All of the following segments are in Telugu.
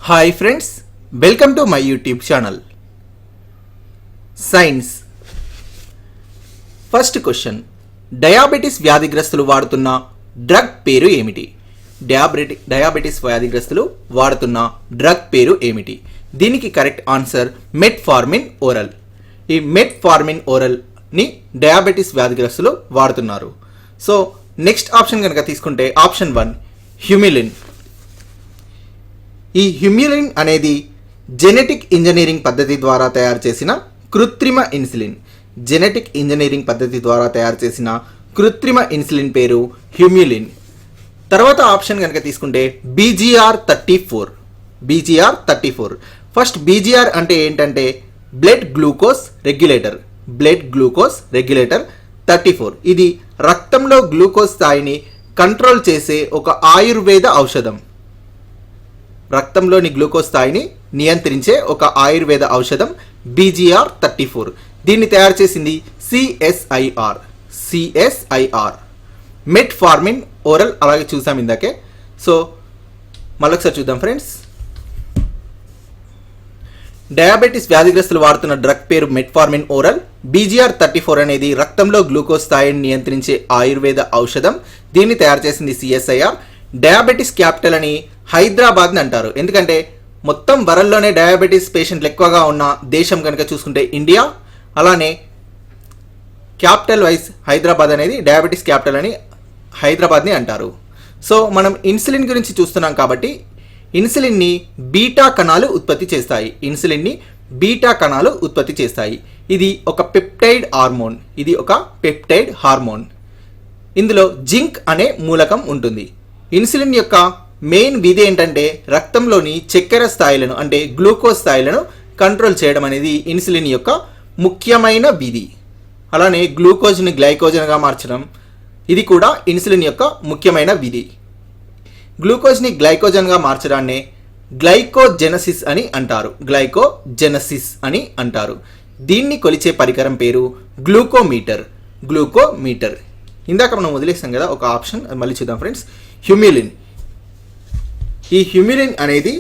Hi friends, welcome to my YouTube channel science. First question, diabetes వ్యాధిగ్రస్తులు వాడుతున్న డ్రగ్ పేరు ఏమిటి? డయాబెటిస్ వ్యాధిగ్రస్తులు వాడుతున్న డ్రగ్ పేరు ఏమిటి? దీనికి కరెక్ట్ ఆన్సర్ మెట్ఫార్మిన్ ఓరల్. ఈ మెట్ఫార్మిన్ ఓరల్ని డయాబెటిస్ వ్యాధిగ్రస్తులు వాడుతున్నారు. సో నెక్స్ట్ ఆప్షన్ కనుక తీసుకుంటే ఆప్షన్ 1 హ్యూమిలిన్. ఈ హ్యూమిలిన్ అనేది జెనెటిక్ ఇంజనీరింగ్ పద్ధతి ద్వారా తయారు చేసిన కృత్రిమ ఇన్సులిన్. జెనెటిక్ ఇంజనీరింగ్ పద్ధతి ద్వారా తయారు చేసిన కృత్రిమ ఇన్సులిన్ పేరు హ్యూమిలిన్. తర్వాత ఆప్షన్ కనుక తీసుకుంటే BGR34. BGR34. ఫస్ట్ BGR అంటే ఏంటంటే blood glucose regulator. Blood glucose regulator 34. ఇది రక్తంలో గ్లూకోజ్ స్థాయిని కంట్రోల్ చేసే ఒక ఆయుర్వేద ఔషధం. రక్తంలోని గ్లూకోజ్ స్థాయిని నియంత్రించే ఒక ఆయుర్వేద ఔషధం BGR34. దీన్ని తయారు చేసింది CSIR. మెట్ఫార్మిన్ ఓరల్ అలాగే చూసాం ఇందాకే. సో మళ్ళొకసారి చూద్దాం ఫ్రెండ్స్. డయాబెటిస్ వ్యాధిగ్రస్తులు వాడుతున్న డ్రగ్ పేరు మెట్ఫార్మిన్ ఓరల్. BGR34 అనేది రక్తంలో గ్లూకోజ్ స్థాయిని నియంత్రించే ఆయుర్వేద ఔషధం. దీన్ని తయారు చేసింది CSIR. డయాబెటిస్ క్యాపిటల్ అని హైదరాబాద్ని అంటారు. ఎందుకంటే మొత్తం వరల్డ్లోనే డయాబెటీస్ పేషెంట్లు ఎక్కువగా ఉన్న దేశం కనుక చూసుకుంటే ఇండియా. అలానే క్యాపిటల్ వైజ్ హైదరాబాద్ అనేది డయాబెటీస్ క్యాపిటల్ అని హైదరాబాద్ని అంటారు. సో మనం ఇన్సులిన్ గురించి చూస్తున్నాం కాబట్టి ఇన్సులిన్ని బీటా కణాలు ఉత్పత్తి చేస్తాయి. ఇన్సులిన్ని బీటా కణాలు ఉత్పత్తి చేస్తాయి. ఇది ఒక పెప్టైడ్ హార్మోన్. ఇందులో జింక్ అనే మూలకం ఉంటుంది. ఇన్సులిన్ యొక్క మెయిన్ విధి ఏంటంటే రక్తంలోని చక్కెర స్థాయిలను అంటే గ్లూకోజ్ స్థాయిలను కంట్రోల్ చేయడం అనేది ఇన్సులిన్ యొక్క ముఖ్యమైన విధి. అలానే గ్లూకోజ్ని గ్లైకోజన్గా మార్చడం ఇది కూడా ఇన్సులిన్ యొక్క ముఖ్యమైన విధి. గ్లూకోజ్ని గ్లైకోజన్గా మార్చడాన్నే గ్లైకోజెనసిస్ అని అంటారు. దీన్ని కొలిచే పరికరం పేరు గ్లూకోమీటర్. ఇందాక మనం వదిలేసాం కదా ఒక ఆప్షన్, మళ్ళీ చూద్దాం ఫ్రెండ్స్. హ్యూమిలిన్. ఈ హ్యూమిలిన్ అనేది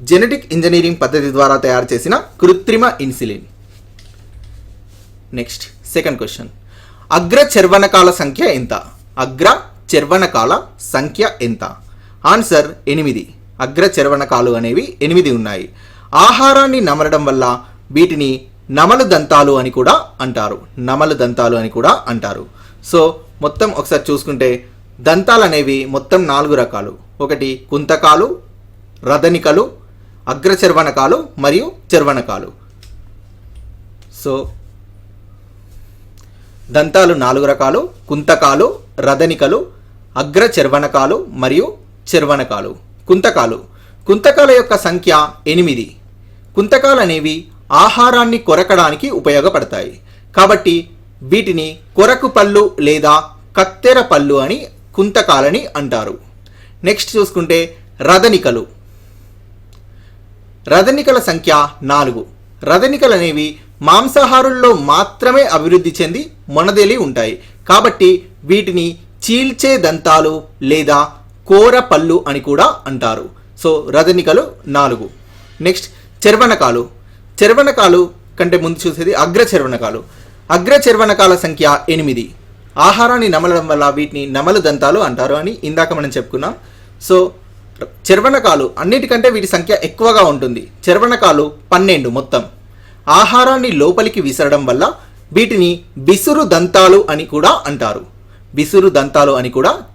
జెనెటిక్ ఇంజనీరింగ్ పద్ధతి ద్వారా తయారు చేసిన కృత్రిమ ఇన్సులిన్. నెక్స్ట్ సెకండ్ క్వశ్చన్, అగ్రచర్వణకాల సంఖ్య ఎంత? ఆన్సర్ 8. అగ్రచర్వణకాలు అనేవి 8 ఉన్నాయి. ఆహారాన్ని నమలడం వల్ల వీటిని నమలు దంతాలు అని కూడా అంటారు. సో మొత్తం ఒకసారి చూసుకుంటే దంతాలు అనేవి మొత్తం 4 రకాలు. ఒకటి కుంతకాలు, రదనికలు, అగ్రచర్వణకాలు మరియు చర్వణకాలు. సో దంతాలు 4 రకాలు: కుంతకాలు, రదనికలు, అగ్రచర్వణకాలు మరియు చర్వణకాలు. కుంతకాల యొక్క సంఖ్య 8. కుంతకాలు అనేవి ఆహారాన్ని కొరకడానికి ఉపయోగపడతాయి కాబట్టి వీటిని కొరకు పళ్ళు లేదా కత్తెర పళ్ళు అని కుంతకాలని అంటారు. నెక్స్ట్ చూసుకుంటే రదనికల సంఖ్య 4. రదనికలు అనేవి మాంసాహారుల్లో మాత్రమే అభివృద్ధి చెంది మొనదేలి ఉంటాయి కాబట్టి వీటిని చీల్చే దంతాలు లేదా కోర పళ్ళు అని కూడా అంటారు. సో రదనికలు 4. నెక్స్ట్ చర్వణకాలు కంటే ముందు చూసేది అగ్రచర్వణకాల సంఖ్య 8. ఆహారాన్ని నమలడం వల్ల వీటిని నమలు దంతాలు అంటారు అని ఇందాక మనం చెప్పుకున్నాం. సో చర్వణకాలు అన్నిటికంటే వీటి సంఖ్య ఎక్కువగా ఉంటుంది. చర్వణకాలు 12 మొత్తం. ఆహారాన్ని లోపలికి విసరడం వల్ల వీటిని బిసురు దంతాలు అని కూడా అంటారు.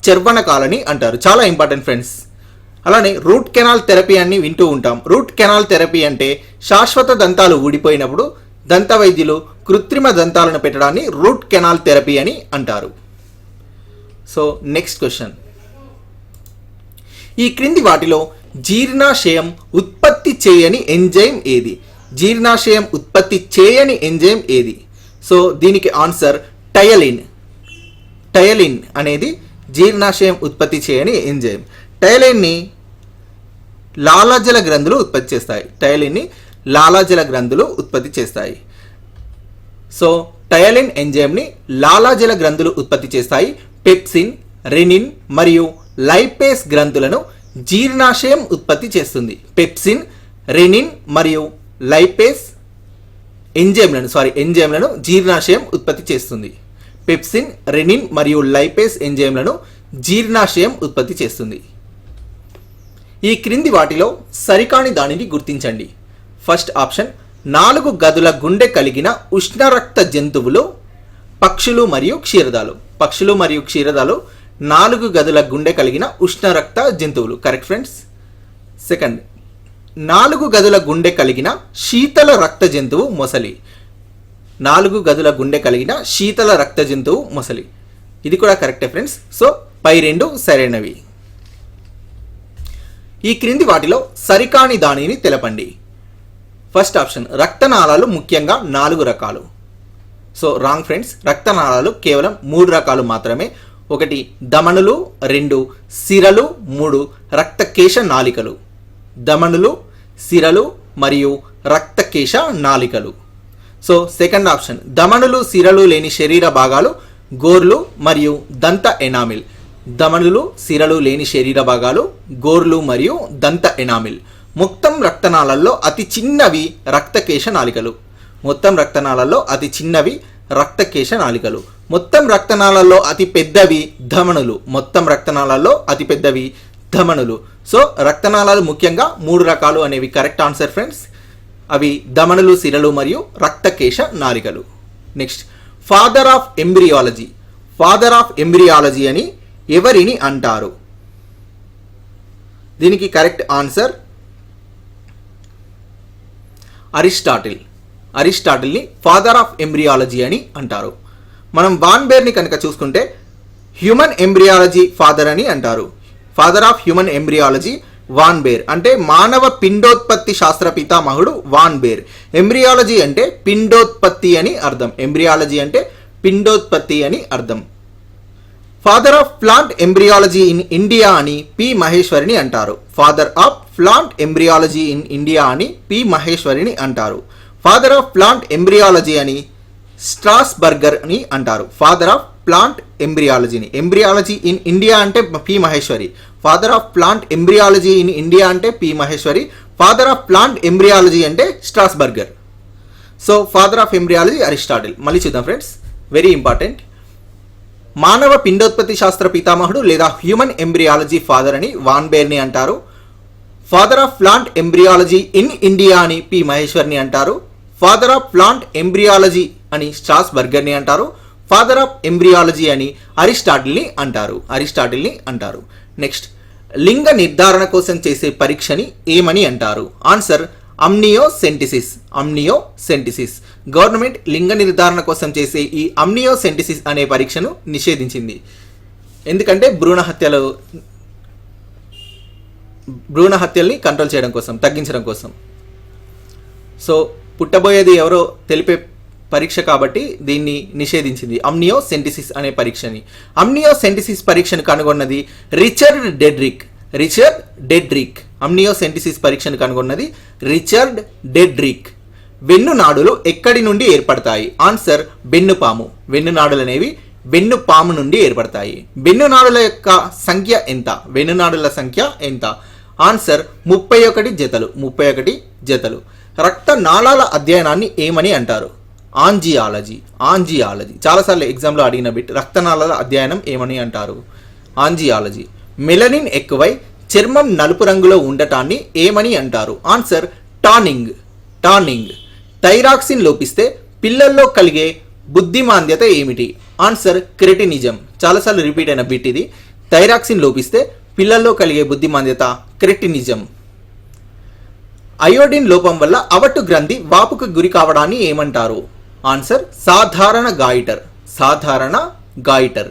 చర్వణకాలని అంటారు. చాలా ఇంపార్టెంట్ ఫ్రెండ్స్. అలానే రూట్ కెనాల్ థెరపీ అని వింటూ ఉంటాం. రూట్ కెనాల్ థెరపీ అంటే శాశ్వత దంతాలు ఊడిపోయినప్పుడు దంత వైద్యులు కృత్రిమ దంతాలను పెట్టడాన్ని రూట్ కెనాల్ థెరపీ అని అంటారు. సో నెక్స్ట్ క్వశ్చన్, ఈ క్రింది వాటిలో జీర్ణాశయం ఉత్పత్తి చేయని ఎంజైమ్ ఏది? సో దీనికి ఆన్సర్ టయలిన్ అనేది జీర్ణాశయం ఉత్పత్తి చేయని ఎంజైమ్. టయలిన్ని లాలాజల గ్రంథులు ఉత్పత్తి చేస్తాయి. సో టయలిన్ ఎంజైమ్ని లాలాజల గ్రంథులు ఉత్పత్తి చేస్తాయి. పెప్సిన్, రెనిన్ మరియు లైపేస్ గ్రంథులను జీర్ణాశయం ఉత్పత్తి చేస్తుంది. పెప్సిన్, రెనిన్ మరియు లైపేస్ ఎంజైమ్లను జీర్ణాశయం ఉత్పత్తి చేస్తుంది. పెప్సిన్, రెనిన్ మరియు లైపేస్ ఎంజైమ్లను జీర్ణాశయం ఉత్పత్తి చేస్తుంది. ఈ క్రింది వాటిలో సరికాని దానిని గుర్తించండి. ఫస్ట్ ఆప్షన్ 4 గదుల గుండె కలిగిన ఉష్ణరక్త జంతువులు పక్షులు మరియు క్షీరదాలు. 4 గదుల గుండె కలిగిన ఉష్ణరక్త జంతువులు. Correct friends. సెకండ్, 4 గదుల గుండె కలిగిన శీతల రక్త జంతువు మొసలి. 4 గదుల గుండె కలిగిన శీతల రక్త జంతువు మొసలి. ఇది కూడా కరెక్టే ఫ్రెండ్స్. సో పై 2 సరైనవి. ఈ క్రింది వాటిలో సరికాని దానిని తెలపండి. ఫస్ట్ ఆప్షన్, రక్తనాళాలు ముఖ్యంగా 4 రకాలు. So wrong friends. రక్తనాళాలు కేవలం 3 రకాలు మాత్రమే. 1 ధమనులు, 2 సిరలు, 3 రక్తకేశ నాళికలు. ధమనులు, సిరలు మరియు రక్తకేశ నాళికలు. సో సెకండ్ ఆప్షన్, ధమనులు, సిరలు లేని శరీర భాగాలు గోర్లు మరియు దంత ఎనామిల్. ధమనులు, సిరలు లేని శరీర భాగాలు గోర్లు మరియు దంత ఎనామిల్. మొత్తం రక్తనాళాల్లో అతి చిన్నవి రక్తకేశ నాళికలు. మొత్తం రక్తనాళాల్లో అతి చిన్నవి రక్తకేశ నాళికలు. మొత్తం రక్తనాళాల్లో అతి పెద్దవి ధమనులు. మొత్తం రక్తనాళాల్లో అతి పెద్దవి ధమనులు. సో రక్తనాళాలు ముఖ్యంగా 3 రకాలు అనేవి కరెక్ట్ ఆన్సర్ ఫ్రెండ్స్. అవి ధమనులు, సిరలు మరియు రక్తకేశ నాళికలు. Next, father of embryology. Father of embryology అని ఎవరిని అంటారు? దీనికి కరెక్ట్ ఆన్సర్ అరిస్టాటిల్. అరిస్టాటిల్ని ఫాదర్ ఆఫ్ ఎంబ్రియాలజీ అని అంటారు. మనం వాన్ బేర్ని కనుక చూసుకుంటే హ్యూమన్ ఎంబ్రియాలజీ ఫాదర్ అని అంటారు. Father of human embryology van bear. అంటే మానవ పిండోత్పత్తి శాస్త్ర పితామహుడు వాన్ బేర్. ఎంబ్రియాలజీ అంటే పిండోత్పత్తి అని అర్థం. ఎంబ్రియాలజీ అంటే పిండోత్పత్తి అని అర్థం. Father of plant embryology in India అని పి మహేశ్వరిని అంటారు. Father of plant embryology in India అని పి మహేశ్వరిని అంటారు. ఫాదర్ ఆఫ్ ప్లాంట్ ఎంబ్రియాలజీ అని స్ట్రాస్బర్గర్ అని అంటారు. ఫాదర్ ఆఫ్ ప్లాంట్ ఎంబ్రియాలజీని. ఎంబ్రియాలజీ ఇన్ ఇండియా అంటే P Maheshwari. Father of plant embryology in India అంటే P Maheshwari. Father of plant embryology అంటే Strasburger. So father of embryology Aristotle. మళ్ళీ చూద్దాం ఫ్రెండ్స్, వెరీ ఇంపార్టెంట్. మానవ పిండోత్పత్తి శాస్త్ర పితామహుడు లేదా హ్యూమన్ ఎంబ్రియాలజీ ఫాదర్ అని వాన్ బేర్ని అంటారు. Father of plant embryology in India అని పి మహేశ్వర్ని అంటారు. ఫాదర్ ఆఫ్ ప్లాంట్ ఎంబ్రియాలజీ అని స్ట్రాస్బర్గర్ని అంటారు. ఫాదర్ ఆఫ్ ఎంబ్రియాలజీ అని అరిస్టాటిల్ని అంటారు. నెక్స్ట్, లింగ నిర్ధారణ కోసం చేసే పరీక్షని ఏమని అంటారు? ఆన్సర్ అమ్నియోసెంటిసిస్. గవర్నమెంట్ లింగ నిర్ధారణ కోసం చేసే ఈ అమ్నియోసెంటిసిస్ అనే పరీక్షను నిషేధించింది. ఎందుకంటే భ్రూణ హత్యల్ని కంట్రోల్ చేయడం కోసం, తగ్గించడం కోసం. సో పుట్టబోయేది ఎవరో తెలిపే పరీక్ష కాబట్టి దీన్ని నిషేధించింది, అమ్నియోసెంటిసిస్ అనే పరీక్షని. అమ్నియోసెంటిసిస్ పరీక్షను కనుగొన్నది రిచర్డ్ డెడ్రిక్. అమ్నియోసెంటిసిస్ పరీక్షను కనుగొన్నది రిచర్డ్ డెడ్రిక్. వెన్నునాడులు ఎక్కడి నుండి ఏర్పడతాయి? ఆన్సర్ వెన్నుపాము. వెన్నునాడులు అనేవి వెన్నుపాము నుండి ఏర్పడతాయి. వెన్నునాడుల యొక్క సంఖ్య ఎంత? ఆన్సర్ 31 జతలు. రక్త నాళాల అధ్యయనాన్ని ఏమని అంటారు? ఆంజియాలజీ. చాలాసార్లు ఎగ్జామ్లో అడిగిన బిట్. రక్తనాళాల అధ్యయనం ఏమని అంటారు? ఆంజియాలజీ. మెలనిన్ ఎక్కువై చర్మం నలుపు రంగులో ఉండటాన్ని ఏమని అంటారు? Answer tanning. థైరాక్సిన్ లోపిస్తే పిల్లల్లో కలిగే బుద్ధిమాంద్యత ఏమిటి? Answer cretinism. చాలాసార్లు రిపీట్ అయిన బిట్ ఇది. థైరాక్సిన్ లోపిస్తే పిల్లల్లో కలిగే బుద్ధిమాంద్యత క్రెటినిజం. అయోడిన్ లోపం వల్ల అవటు గ్రంథి వాపుకు గురి కావడాన్ని ఏమంటారు? ఆన్సర్ సాధారణ గాయిటర్.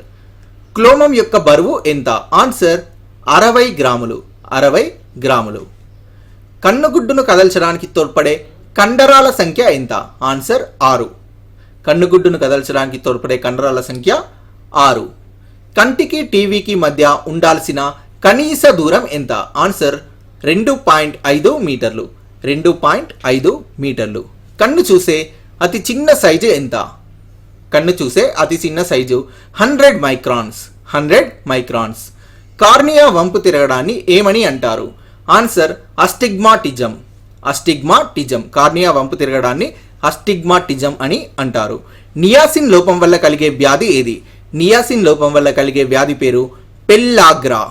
క్లోమం యొక్క బరువు ఎంత? ఆన్సర్ 60 గ్రాములు. కన్నుగుడ్డును కదల్చడానికి తోడ్పడే కండరాల సంఖ్య ఎంత? ఆన్సర్ 6. కన్నుగుడ్డును కదల్చడానికి తోడ్పడే కండరాల సంఖ్య 6. కంటికి టీవీకి మధ్య ఉండాల్సిన కనీస దూరం ఎంత? ఆన్సర్ 2.5 మీటర్లు. కన్ను చూసే అతి చిన్న సైజు ఎంత? కన్ను చూసే అతి చిన్న సైజు 100 మైక్రాన్స్. కార్నియా వంపు తిరగడాన్ని ఏమని అంటారు? Answer astigmatism. అస్టిగ్మాటిజం. కార్నియా వంపు తిరగడాన్ని అస్టిగ్మాటిజం అని అంటారు. నియాసిన్ లోపం వల్ల కలిగే వ్యాధి ఏది? నియాసిన్ లోపం వల్ల కలిగే వ్యాధి పేరు పెల్లాగ్రా.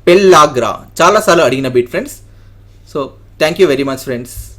పెల్లాగ్రా చాలాసార్లు అడిగిన bit friends. So thank you very much friends.